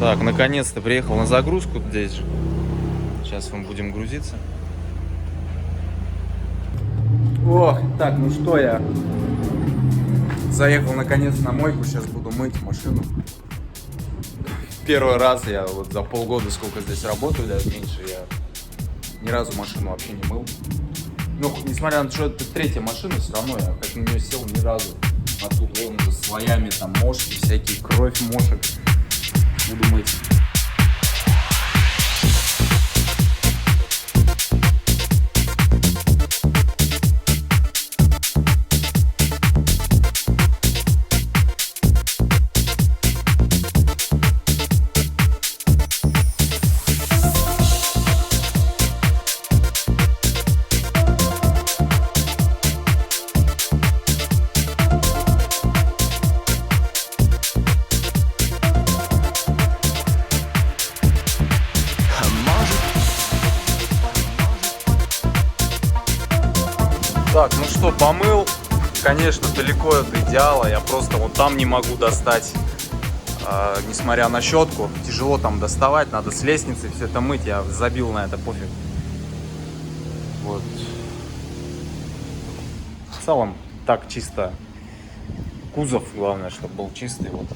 Так, наконец-то приехал на загрузку здесь же. Сейчас мы будем грузиться. О, так, ну что, я заехал наконец на мойку, сейчас буду мыть машину. Первый раз я вот за полгода, сколько здесь работаю, даже меньше, я ни разу машину вообще не мыл. Ну, несмотря на то, что это третья машина, все равно я как на нее сел ни разу. А тут вон уже слоями там мошки, всякие, кровь мошек. Буду мыть. Так, ну что, помыл. Конечно, далеко от идеала. Я просто вот там не могу достать, несмотря на щетку. Тяжело там доставать, надо с лестницы все это мыть. Я забил на это, пофиг. Вот. В целом, так чисто. Кузов, главное, чтобы был чистый. Вот.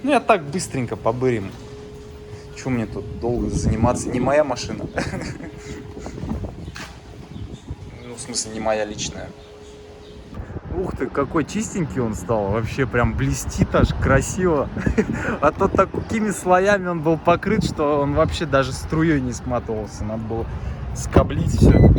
Ну, я так быстренько побырим. Чего мне тут долго заниматься? Не моя машина. В смысле, не моя личная. Ух ты, какой чистенький он стал. Вообще прям блестит аж, красиво. А то такими слоями он был покрыт, что он вообще даже струей не сматывался. Надо было скоблить все.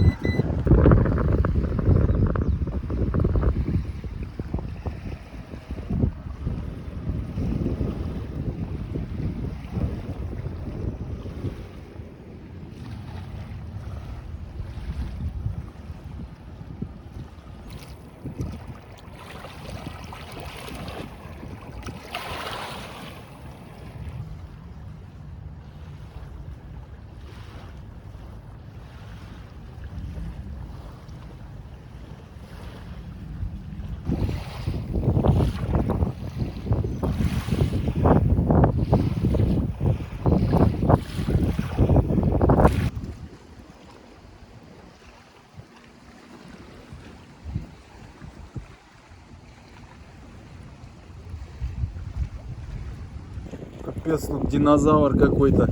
Капец, тут динозавр какой-то.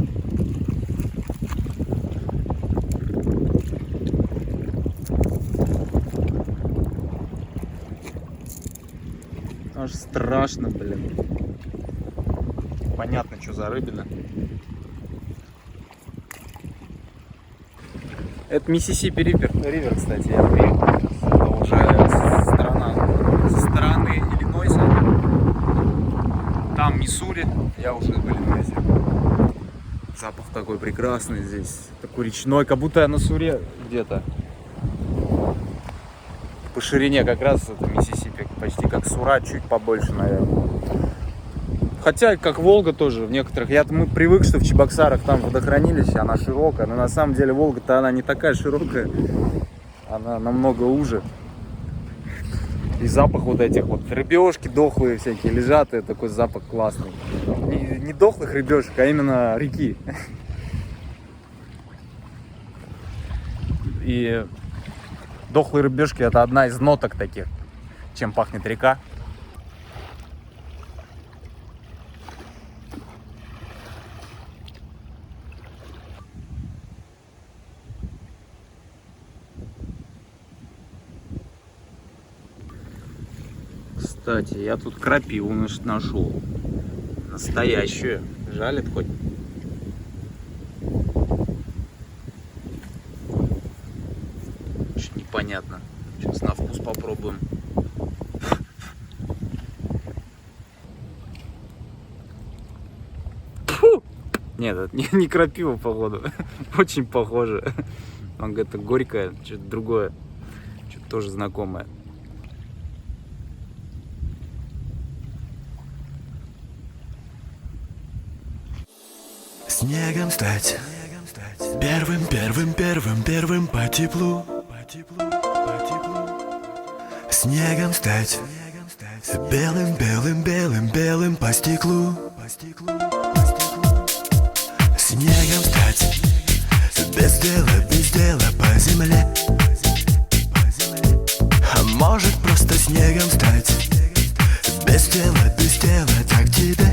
Аж страшно, блин. Понятно, что за рыбина. Это Миссисипи Ривер, кстати, я приехал. Это уже со стороны Иллинойса. Там Миссури, я уже в Иллинойсе. Запах такой прекрасный здесь, такой речной, как будто я на Суре где-то. По ширине как раз это Миссисипи, почти как Сура, чуть побольше, наверное. Хотя, как Волга тоже в некоторых. Мы привык, что в Чебоксарах там водохранилище, она широкая, но на самом деле Волга-то она не такая широкая, она намного уже. И запах вот этих вот рыбешки дохлые всякие лежат, и такой запах классный. Не дохлых рыбешек, а именно реки. И дохлые рыбешки — это одна из ноток таких, чем пахнет река. Кстати, я тут крапиву нашел. Настоящую. Жалит хоть? Чуть непонятно. Сейчас на вкус попробуем. Фу! Нет, это не крапива, походу. Очень похоже. Он говорит, горькое, что-то другое. Что-то тоже знакомое. Снегом стать, первым по теплу. Снегом стать, белым по стеклу. стеклу, по стеклу. Снегом стать, без дела по земле. А может просто снегом стать, без дела, так тебе.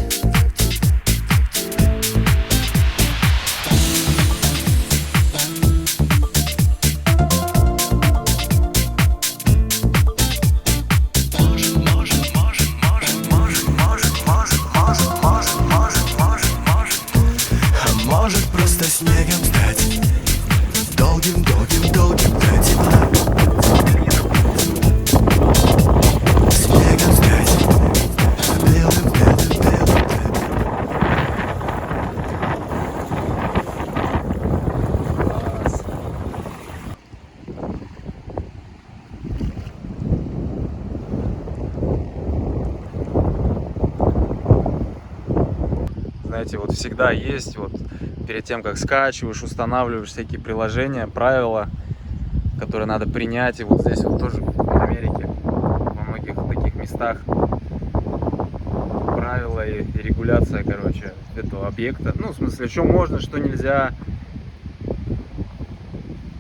Может просто снегом стать, долгим до тепла. Снегом стать, белым. Знаете, вот всегда есть, вот перед тем, как скачиваешь, устанавливаешь всякие приложения, правила, которые надо принять. И вот здесь вот тоже в Америке, во многих таких местах правила и регуляция, короче, этого объекта. Ну, в смысле, что можно, что нельзя.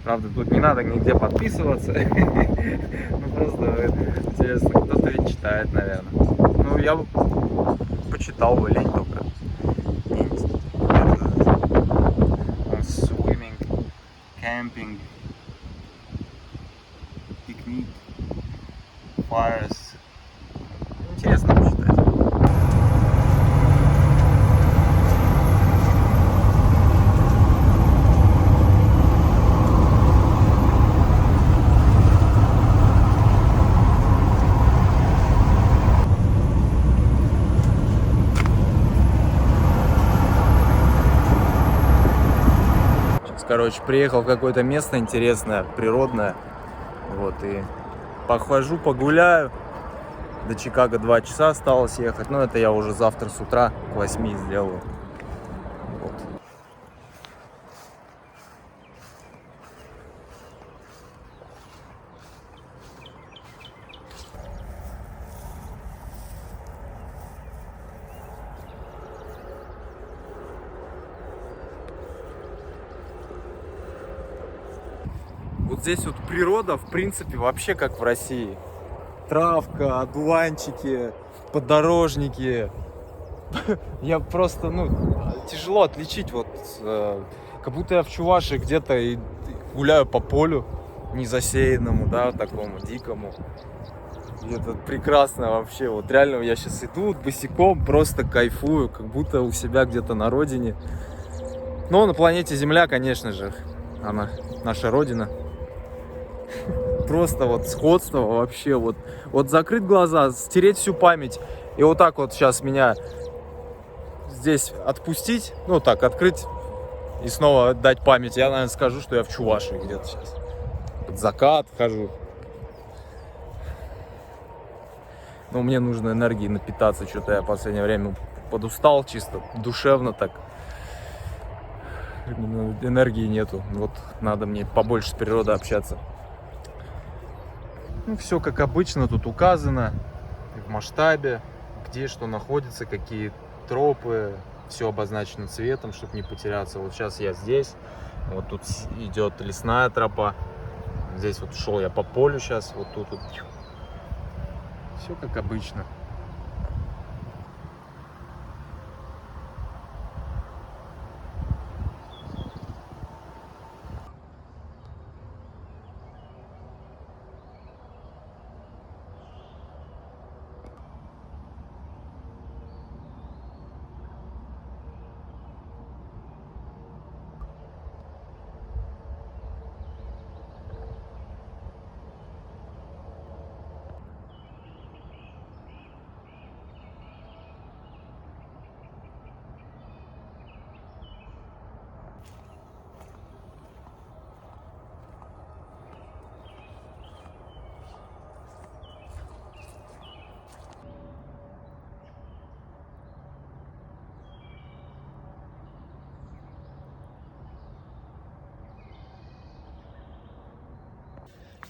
Правда, тут не надо нигде подписываться. Ну, просто интересно, кто-то ведь читает, наверное. Ну, я почитал бы, лень только. Swimming, camping, пикник, fires. Интересно почитать. Короче, приехал в какое-то место интересное, природное. Вот, и похожу, погуляю. До Чикаго 2 часа осталось ехать. Но это я уже завтра с утра к 8 сделаю. Вот. Вот здесь вот природа, в принципе, вообще как в России. Травка, одуванчики, подорожники. Я просто, тяжело отличить. Вот, как будто я в Чувашии где-то и гуляю по полю незасеянному, да, такому дикому. И это прекрасно вообще. Вот реально я сейчас иду босиком, просто кайфую, как будто у себя где-то на родине. Но на планете Земля, конечно же, она наша родина. Просто вот сходство вообще, вот закрыть глаза, стереть всю память и вот так вот сейчас меня здесь отпустить, ну так, открыть и снова дать память, я, наверное, скажу, что я в Чувашии где-то сейчас. Под закат хожу. Но мне нужно энергией напитаться, что-то я в последнее время подустал чисто, душевно так. Энергии нету, вот надо мне побольше с природой общаться. Ну, все как обычно тут указано в масштабе, где что находится, какие тропы, все обозначено цветом, чтобы не потеряться. Вот сейчас я здесь, вот тут идет лесная тропа, здесь вот шел я по полю сейчас, вот тут вот. Все как обычно.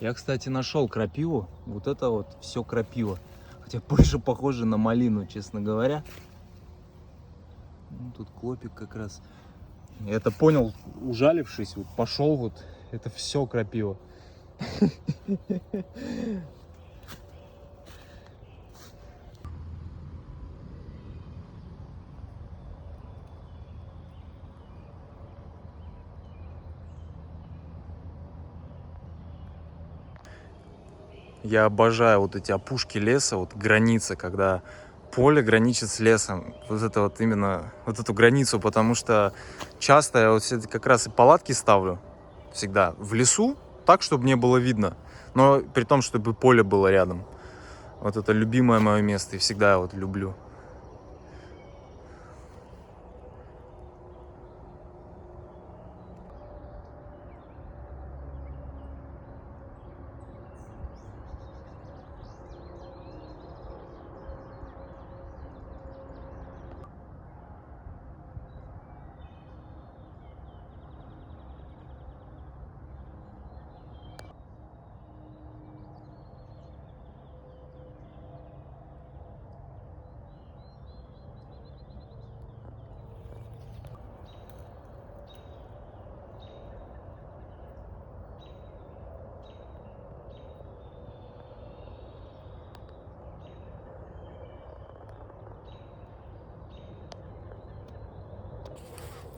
Я, кстати, нашел крапиву. Вот это вот все крапива. Хотя больше похоже на малину, честно говоря. тут клопик как раз. Я это понял, ужалившись, вот пошел вот, это все крапива. Я обожаю вот эти опушки леса, вот границы, когда поле граничит с лесом. Вот это вот именно, вот эту границу, потому что часто я вот как раз и палатки ставлю всегда в лесу, так, чтобы не было видно, но при том, чтобы поле было рядом. Вот это любимое мое место, и всегда я вот люблю.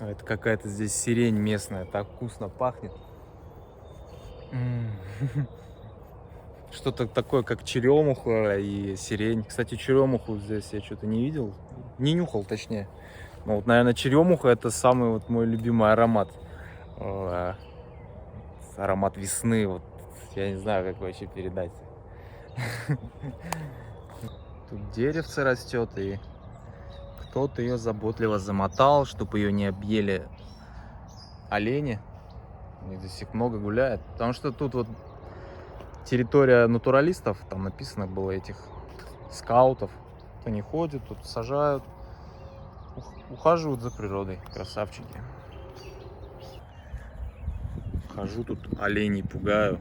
Это какая-то здесь сирень местная, так вкусно пахнет. Что-то такое, как черемуха и сирень. Кстати, черемуху здесь я что-то не видел, не нюхал, точнее. Но вот, наверное, черемуха — это самый вот мой любимый аромат. Аромат весны, вот я не знаю, как вообще передать. Тут деревце растет, и кто-то ее заботливо замотал, чтобы ее не объели олени. И здесь их много гуляет. Потому что тут вот территория натуралистов, там написано было этих скаутов. Они ходят, тут сажают, ухаживают за природой. Красавчики. Хожу тут, оленей пугаю.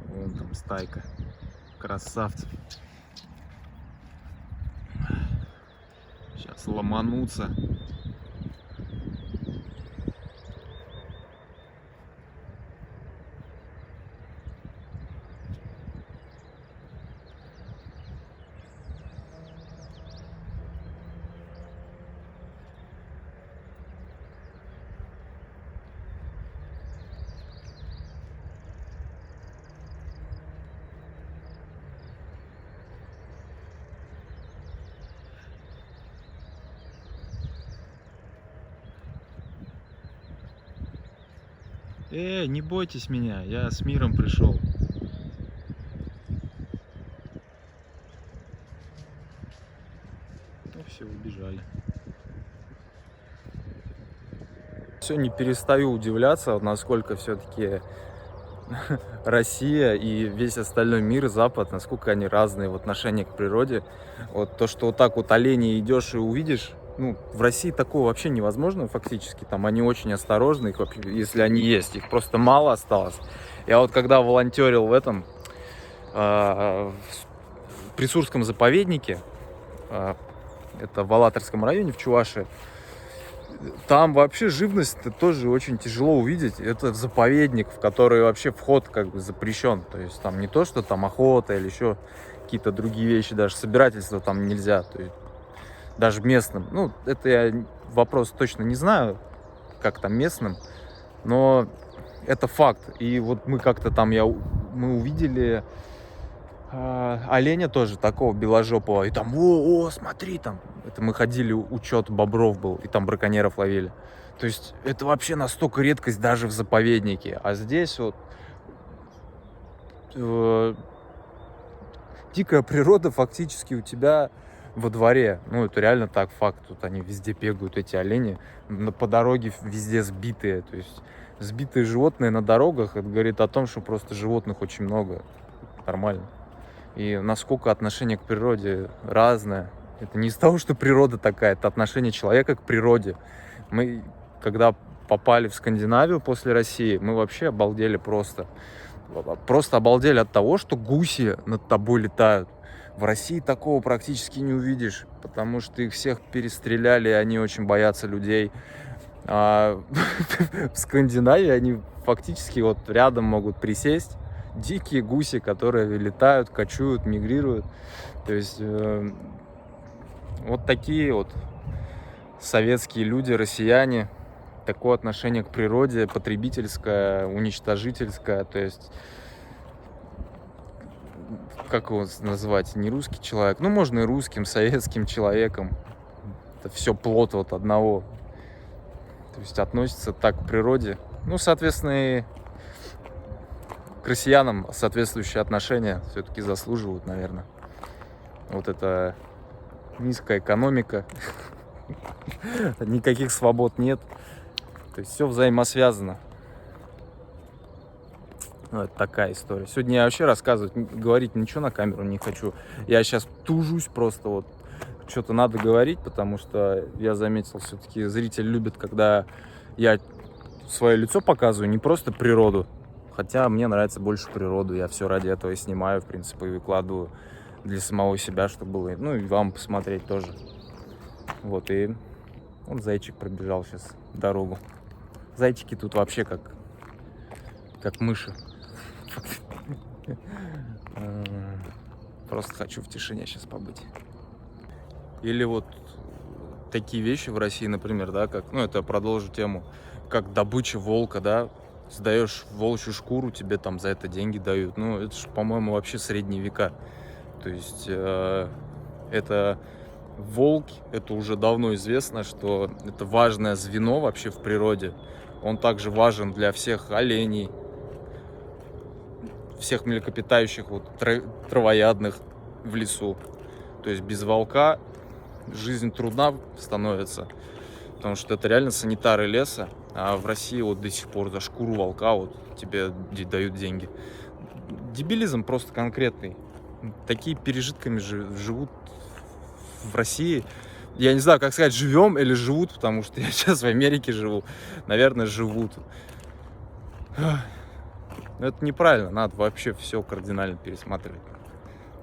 Вон там стайка. Красавцы. Сейчас ломанутся. Не бойтесь меня, я с миром пришел. Ну все, убежали. Все, не перестаю удивляться, вот насколько все-таки Россия и весь остальной мир, Запад, насколько они разные в отношении к природе. Вот то, что вот так вот оленей идешь и увидишь, ну, в России такого вообще невозможно фактически. Там они очень осторожны, если они есть. Их просто мало осталось. Я вот когда волонтерил в этом Присурском заповеднике, это в Алатырском районе в Чувашии, там вообще живность тоже очень тяжело увидеть. Это заповедник, в который вообще вход как бы запрещен. То есть там не то, что там охота или еще какие-то другие вещи, даже собирательство там нельзя. То есть даже местным. Ну, это я вопрос точно не знаю, как там местным, но это факт. И вот мы как-то там, мы увидели оленя тоже такого беложопого. И там, смотри, там. Это мы ходили, учет бобров был, и там браконьеров ловили. То есть это вообще настолько редкость даже в заповеднике. А здесь вот дикая природа фактически у тебя во дворе. Ну, это реально так, факт. Тут они везде бегают, эти олени. По дороге везде сбитые. То есть сбитые животные на дорогах, это говорит о том, что просто животных очень много. Нормально. И насколько отношение к природе разное. Это не из того, что природа такая, это отношение человека к природе. Мы, когда попали в Скандинавию после России, мы вообще обалдели просто. Просто обалдели от того, что гуси над тобой летают. В России такого практически не увидишь, потому что их всех перестреляли, и они очень боятся людей. А в Скандинавии они фактически вот рядом могут присесть. Дикие гуси, которые летают, кочуют, мигрируют. То есть вот такие вот советские люди, россияне. Такое отношение к природе, потребительское, уничтожительское. То есть, как его назвать, не русский человек. Ну, можно и русским, советским человеком. Это все плод вот одного. То есть относится так к природе. Ну, соответственно, и к россиянам соответствующие отношения все-таки заслуживают, наверное. Вот это низкая экономика, никаких свобод нет. То есть все взаимосвязано. Ну, это такая история. Сегодня я вообще рассказывать, говорить ничего на камеру не хочу. Я сейчас тужусь просто вот. Что-то надо говорить, потому что я заметил, все-таки зритель любит, когда я свое лицо показываю, не просто природу. Хотя мне нравится больше природу. Я все ради этого и снимаю, в принципе, и выкладываю для самого себя, чтобы было. Ну и вам посмотреть тоже. Вот, и вот зайчик пробежал сейчас дорогу. Зайчики тут вообще как мыши. Просто хочу в тишине сейчас побыть. Или вот такие вещи в России, например, да, как, ну, это продолжу тему, как добыча волка, да, сдаешь волчью шкуру, тебе там за это деньги дают. Ну, это же, по-моему, вообще средние века. То есть это волк, это уже давно известно, что это важное звено вообще в природе. Он также важен для всех оленей, всех млекопитающих, вот, травоядных в лесу. То есть без волка жизнь трудна становится, потому что это реально санитары леса, а в России вот до сих пор за шкуру волка вот тебе дают деньги. Дебилизм просто конкретный. Такие пережитками живут в России. Я не знаю, как сказать, живем или живут, потому что я сейчас в Америке живу. Наверное, живут. Но это неправильно, надо вообще все кардинально пересматривать.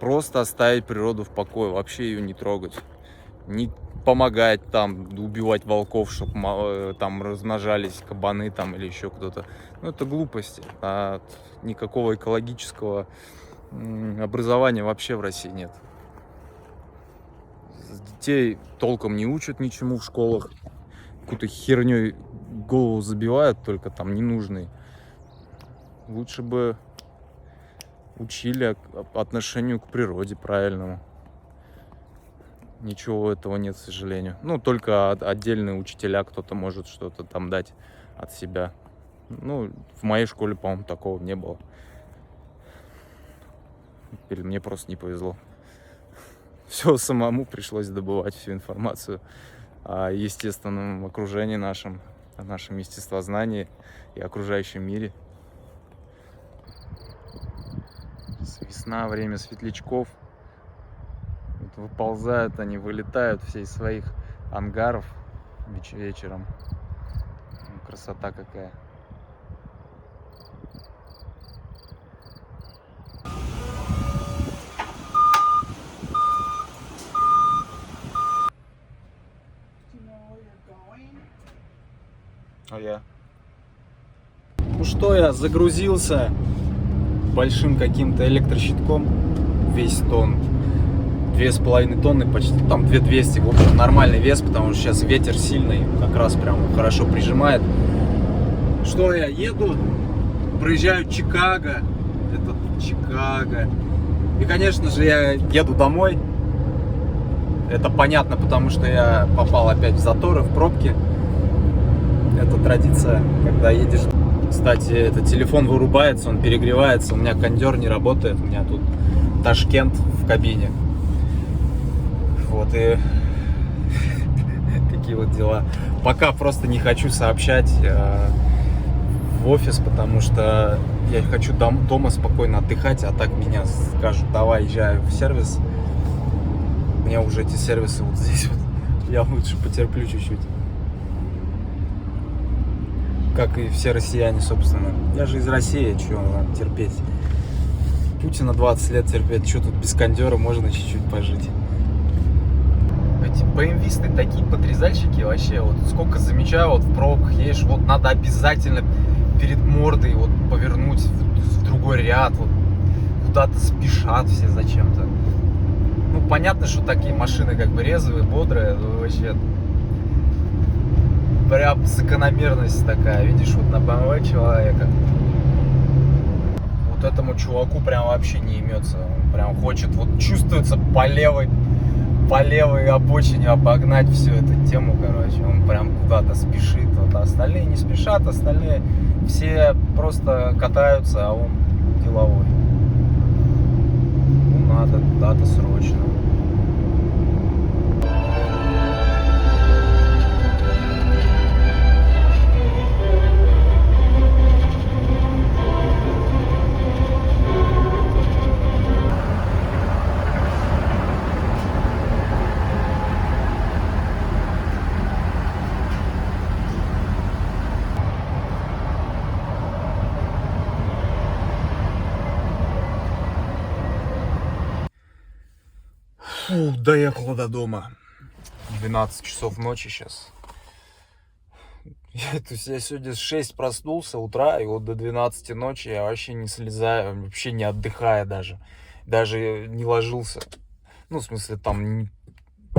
Просто оставить природу в покое, вообще ее не трогать. Не помогать там, убивать волков, чтобы там размножались кабаны там или еще кто-то. Ну, это глупости. А никакого экологического образования вообще в России нет. Детей толком не учат ничему в школах. Какой-то херней голову забивают, только там ненужной. Лучше бы учили отношению к природе правильному. Ничего этого нет, к сожалению. Ну, только отдельные учителя, кто-то может что-то там дать от себя. Ну, в моей школе, по-моему, такого не было. Или мне просто не повезло. Все самому пришлось добывать всю информацию о естественном окружении нашем, о нашем естествознании и окружающем мире. Весна, время светлячков. Вот выползают они, вылетают все из своих ангаров вечером. Красота какая. А я? Ну что, я загрузился большим каким-то электрощитком, весь тонн, 2,5 тонны почти, там 2200, в общем, нормальный вес, потому что сейчас ветер сильный, как раз прям хорошо прижимает. Что, я еду, проезжаю Чикаго, это Чикаго, и, конечно же, я еду домой. Это понятно, потому что я попал опять в заторы, в пробки. Это традиция, когда едешь. Кстати, этот телефон вырубается, он перегревается. У меня кондер не работает, у меня тут Ташкент в кабине. Вот и такие вот дела. Пока просто не хочу сообщать в офис, потому что я хочу дома спокойно отдыхать, а так меня скажут: давай, езжай в сервис. У меня уже эти сервисы вот здесь вот. Я лучше потерплю чуть-чуть. Как и все россияне, собственно. Я же из России, что терпеть. Путина 20 лет терпеть, что тут без кондера можно чуть-чуть пожить. Эти BMW-сты такие подрезальщики вообще, вот сколько замечаю, вот в пробках едешь, вот надо обязательно перед мордой вот повернуть в другой ряд, вот куда-то спешат все зачем-то. Ну, понятно, что такие машины как бы резвые, бодрые, ну, вообще прям закономерность такая, видишь, вот на BMW человека. Вот этому чуваку прям вообще не имется, он прям хочет, вот чувствуется по левой обочине обогнать всю эту тему, короче, он прям куда-то спешит, вот, а остальные не спешат, остальные все просто катаются, а он деловой. Ну, надо куда-то срочно. Фу, доехал до дома. 12 часов ночи сейчас. То есть я сегодня с 6 проснулся утра, и вот до 12 ночи я вообще не слезаю, вообще не отдыхая даже. Даже не ложился. Ну, в смысле, там,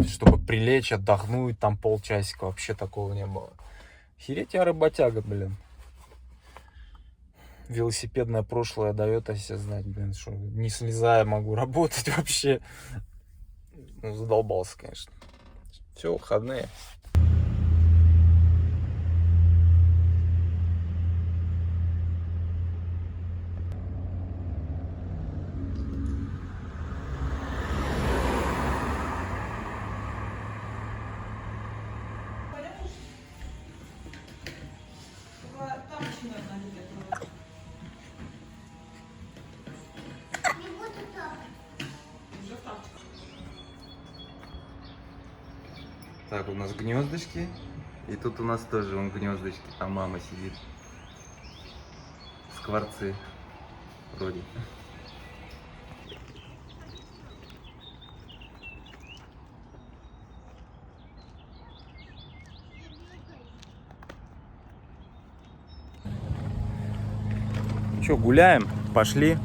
чтобы прилечь, отдохнуть, там полчасика, вообще такого не было. Хереть я работяга, блин. Велосипедное прошлое дает о себе знать, блин, что не слезая могу работать вообще. Ну, задолбался, конечно. Все, выходные. Так, у нас гнездочки. И тут у нас тоже вон гнездочки. Там мама сидит. Скворцы. Вроде. Че, гуляем? Пошли.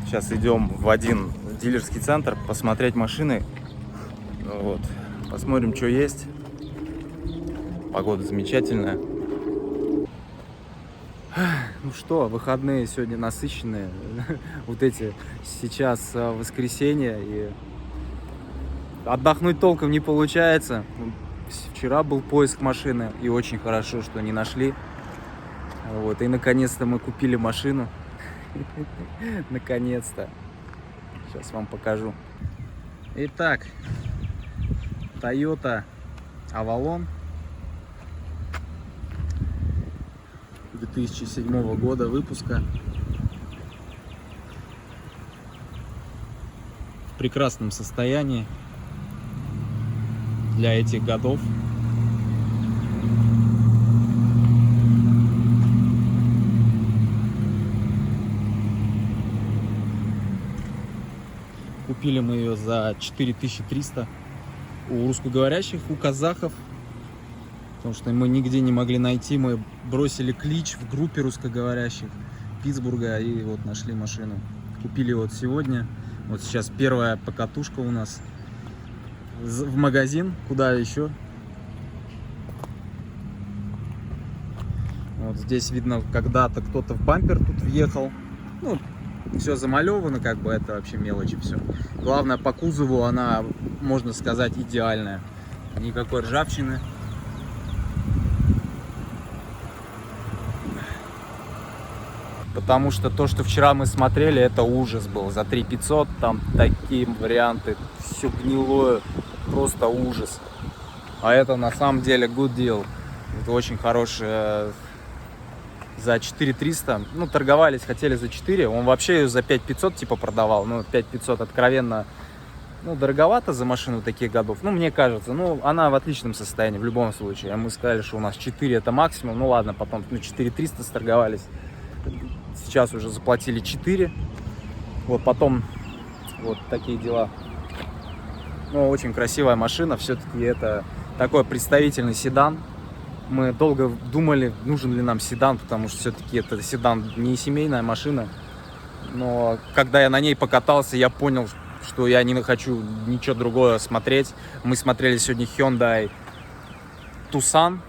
Сейчас идем в один дилерский центр посмотреть машины. Вот. Посмотрим, что есть. Погода замечательная. Ну что, выходные сегодня насыщенные. Вот эти сейчас воскресенье. И отдохнуть толком не получается. Вчера был поиск машины. И очень хорошо, что не нашли. Вот. И наконец-то мы купили машину. Наконец-то. Сейчас вам покажу. Итак. Toyota Avalon 2007 года выпуска. В прекрасном состоянии для этих годов. Купили мы ее за 4300 у русскоговорящих, у казахов, потому что мы нигде не могли найти. Мы бросили клич в группе русскоговорящих Питтсбурга и вот нашли машину. Купили вот сегодня. Вот сейчас первая покатушка у нас в магазин. Куда еще? Вот здесь видно, когда-то кто-то в бампер тут въехал. Ну, все замалевано, как бы это вообще мелочи все. Главное, по кузову она, можно сказать, идеальная. Никакой ржавчины. Потому что то, что вчера мы смотрели, это ужас был. За 3500 там такие варианты. Все гнилое. Просто ужас. А это на самом деле good deal. Это очень хорошая. За 4300, ну, торговались, хотели за 4, он вообще ее за 5500 типа продавал, ну, 5500 откровенно, ну, дороговато за машину таких годов, ну, мне кажется, ну, она в отличном состоянии в любом случае, мы сказали, что у нас 4 это максимум, ну, ладно, потом, ну, 4300 сторговались, сейчас уже заплатили 4. Вот потом вот такие дела. Ну, очень красивая машина, все-таки это такой представительный седан. Мы долго думали, нужен ли нам седан, потому что все-таки это седан не семейная машина. Но когда я на ней покатался, я понял, что я не хочу ничего другого смотреть. Мы смотрели сегодня Hyundai Tucson,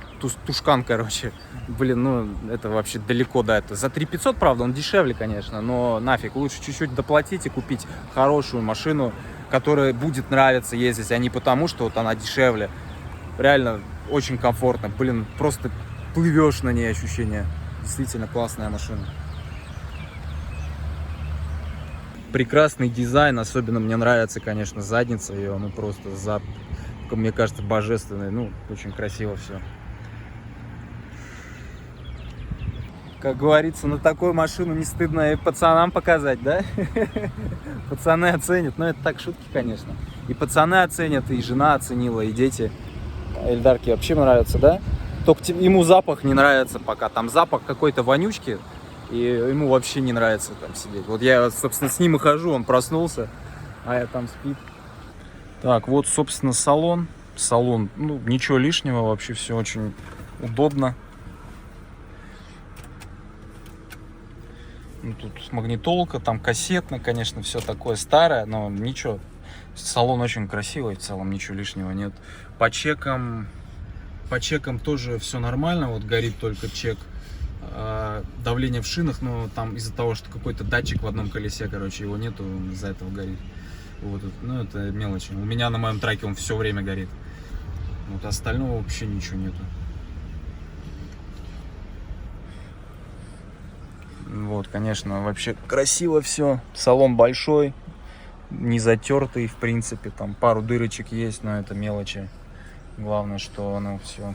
Тушкан, короче. Блин, ну это вообще далеко до этого. За 3500, правда, он дешевле, конечно, но нафиг. Лучше чуть-чуть доплатить и купить хорошую машину, которая будет нравиться ездить, а не потому, что вот она дешевле. Реально очень комфортно. Блин, просто плывешь на ней, ощущение. Действительно классная машина. Прекрасный дизайн, особенно мне нравится, конечно, задница ее, ну просто мне кажется, божественный, ну очень красиво все. Как говорится, на такую машину не стыдно и пацанам показать, да? Пацаны оценят, но это так шутки, конечно. И пацаны оценят, и жена оценила, и дети. Эльдарке вообще нравится, да? Только ему запах не нравится пока, там запах какой-то вонючки. И ему вообще не нравится там сидеть. Вот я, собственно, с ним и хожу, он проснулся, а я там спит. Так, вот, собственно, салон. Салон, ну, ничего лишнего, вообще все очень удобно. Ну, тут магнитолка, там кассетно, конечно, все такое старое, но ничего. Салон очень красивый, в целом ничего лишнего нет. По чекам тоже все нормально, вот горит только чек. Давление в шинах, но там из-за того, что какой-то датчик в одном колесе, короче, его нету, из-за этого горит. Вот, ну это мелочи. У меня на моем траке он все время горит. Вот остального вообще ничего нету. Вот, конечно, вообще красиво все. Салон большой, не затертый, в принципе, там пару дырочек есть, но это мелочи. Главное, что оно все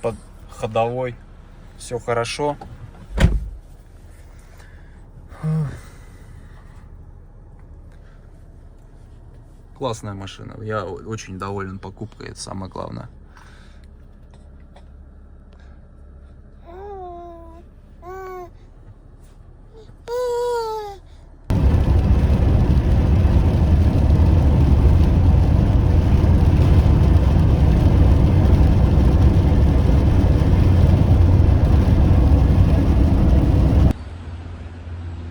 под ходовой. Все хорошо. Классная машина. Я очень доволен покупкой, это самое главное.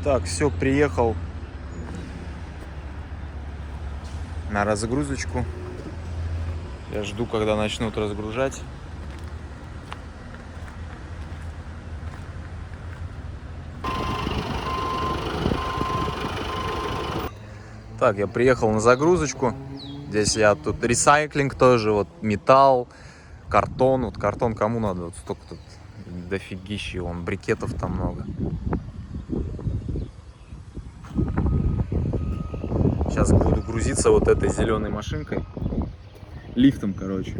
Так, все, приехал на разгрузочку. Я жду, когда начнут разгружать. Так, я приехал на загрузочку. Здесь я тут ресайклинг тоже, вот металл, картон. Вот картон кому надо? Вот столько тут дофигища, вон брикетов там много. Сейчас буду грузиться вот этой зеленой машинкой. Лифтом, короче.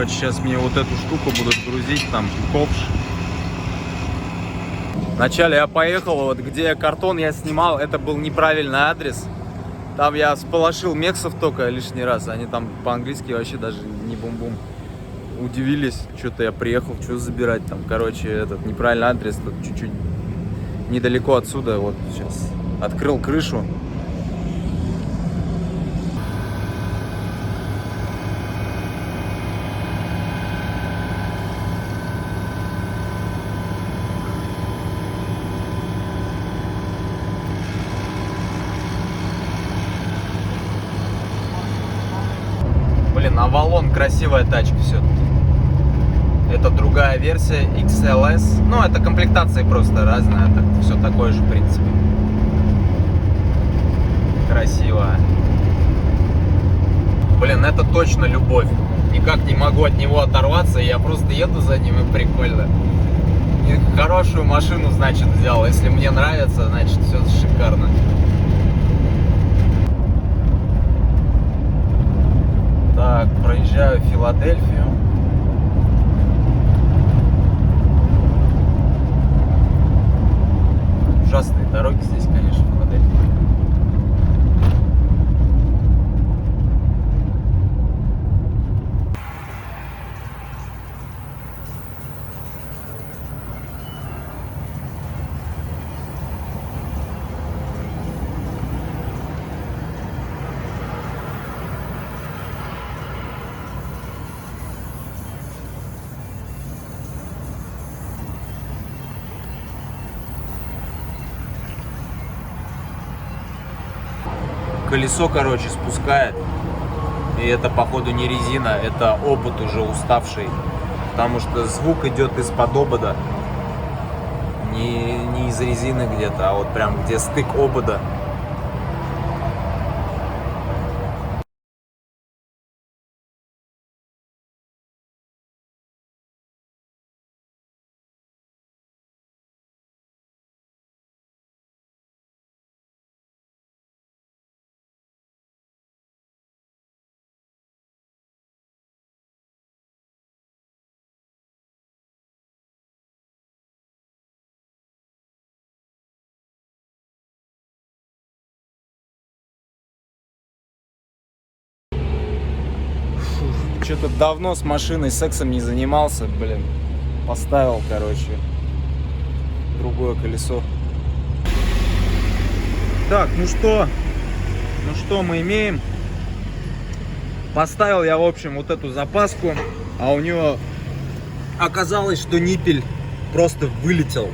Сейчас мне вот эту штуку будут грузить, там ковш. Вначале я поехал, вот где картон я снимал, это был неправильный адрес. Там я сполошил мексов только лишний раз, они там по-английски вообще даже не бум-бум. Удивились, что-то я приехал, что забирать там. Короче, этот неправильный адрес, тут чуть-чуть недалеко отсюда, вот сейчас. Открыл крышу. Блин, Avalon красивая тачка все-таки. Это другая версия XLS. Ну, это комплектации просто разные. Так, все такое же, в принципе. Красиво. Блин, это точно любовь. Никак не могу от него оторваться. Я просто еду за ним, и прикольно. И хорошую машину, значит, взял. Если мне нравится, значит, все шикарно. Так, проезжаю Филадельфию. Ужасные дороги здесь, конечно, в Филадельфии. колесо, короче, спускает. И это, походу, не резина, это обод уже уставший. Потому что звук идет из-под обода. Не из резины где-то, а вот прям где стык обода. Что-то давно с машиной сексом не занимался, блин. Поставил, короче, другое колесо. Так, ну что мы имеем? Поставил я, в общем, вот эту запаску, а у нее оказалось, что ниппель просто вылетел.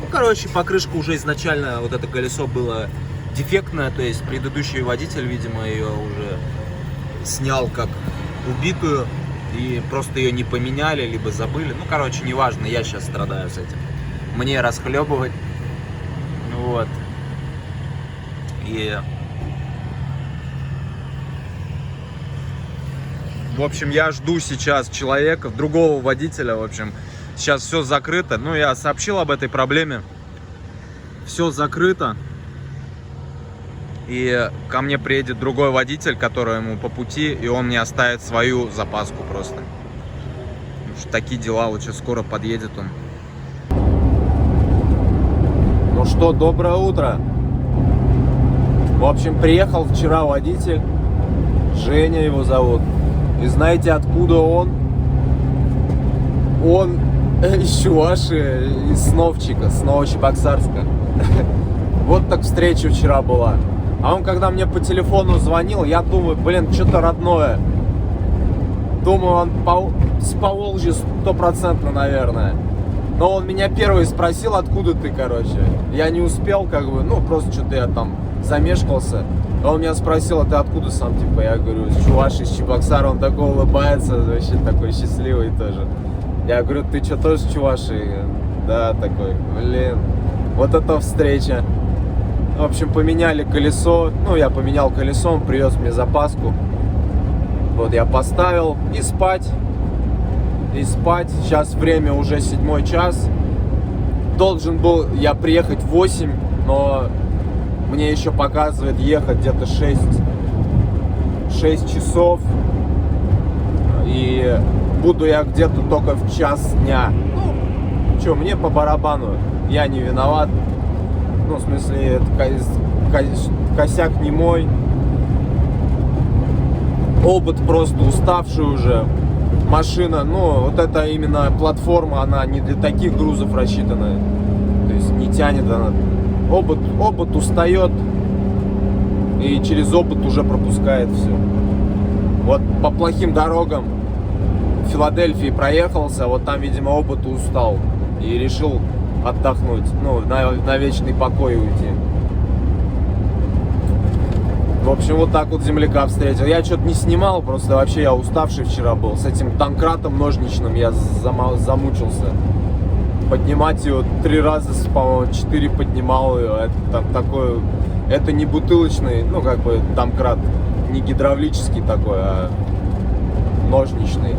Ну, короче, покрышка уже изначально, вот это колесо было дефектное, то есть предыдущий водитель, видимо, ее уже снял как убитую и просто ее не поменяли, либо забыли. Ну, короче, неважно, я сейчас страдаю с этим. Мне расхлебывать. Вот. И... в общем, я жду сейчас человека, другого водителя, в общем. Сейчас все закрыто. Ну, я сообщил об этой проблеме. Все закрыто. И ко мне приедет другой водитель, который ему по пути, и он мне оставит свою запаску просто. Потому что такие дела, вот сейчас скоро подъедет он. Ну что, доброе утро. В общем, приехал вчера водитель, Женя его зовут. И знаете, откуда он? Он из Чувашии, из Сновчика, с Новочебоксарска. Вот так встреча вчера была. А он, когда мне по телефону звонил, я думаю, блин, что-то родное. Думаю, он с Поволжья 100%, наверное. Но он меня первый спросил, откуда ты, короче. Я не успел, как бы, ну, просто что-то я там замешкался. Он меня спросил, а ты откуда сам, типа, я говорю, из Чувашии, из Чебоксара. Он такой улыбается, вообще такой счастливый тоже. Я говорю, ты что, тоже с Чувашии? Да, такой, блин, вот это встреча. В общем, поменяли колесо, ну, я поменял колесо, он привез мне запаску. Вот, я поставил и спать. Сейчас время уже 7 час. Должен был я приехать в 8, но мне еще показывает ехать где-то 6 часов. И буду я где-то только в час дня. Ну, что, мне по барабану, я не виноват. Ну, в смысле, косяк не мой. Обод просто уставший уже. Машина, ну, вот эта именно платформа, она не для таких грузов рассчитана. То есть не тянет она. Обод устает. И через обод уже пропускает все. Вот по плохим дорогам в Филадельфии проехался, вот там, видимо, обод устал. И решил отдохнуть, ну, на вечный покой уйти. В общем, вот так вот земляка встретил. Я что-то не снимал, просто вообще я уставший вчера был. С этим домкратом ножничным я замучился. Поднимать ее 3 раза, по-моему, 4 поднимал ее. Это там такой, это не бутылочный, ну, как бы домкрат, не гидравлический такой, а ножничный.